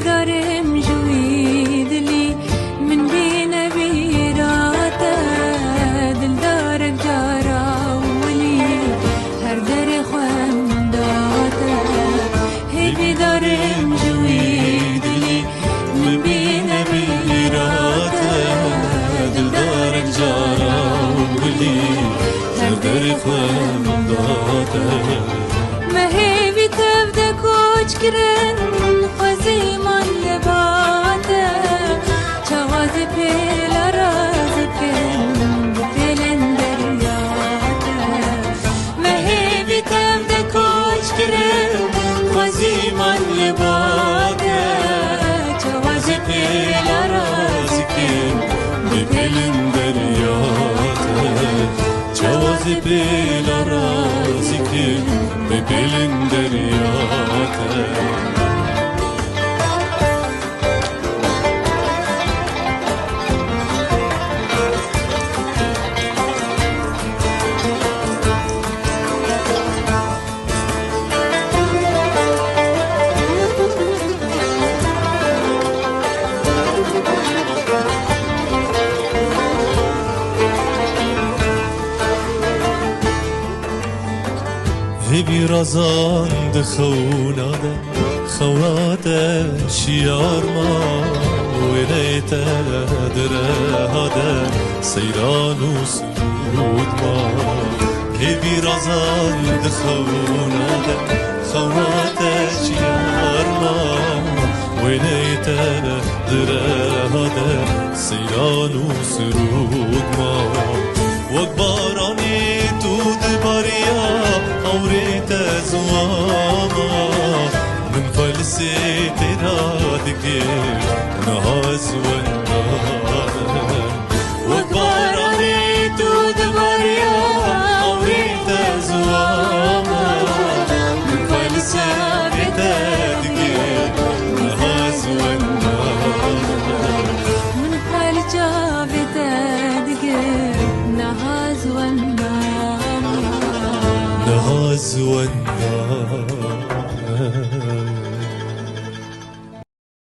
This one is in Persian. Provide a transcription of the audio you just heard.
دارم جوی دلی من بین بیراته دل دارک جارا ولی هر در خوام داته هی دارم جوی دلی من بین بیراته دل دارک جارا ولی هر در خوام داته مهی تبدا کوچ کرن خوزی من لباته چواز پیل راز کن بپیلن دریاته مهی تبدا کوچ کرن خوزی من لباته چواز پیل راز کن بپیلن دریاته چواز پیل راز کن بپیلن دریاته هبی رازان دخوناده خواده شیار ما ویلیت دره هاده سیران و سرود ما هبی رازان دخوناده خواده شیار ما ویلیت دره هاده سیران و سرود ما وک بارانی تو دباریا أوريت زواما من فلسي ترادك نهاز والنار وقارني تدبر يا أوريت زواما من فلسي ترادك نهاز والنار من فلسي ترادك نهاز والنار نهاز والنار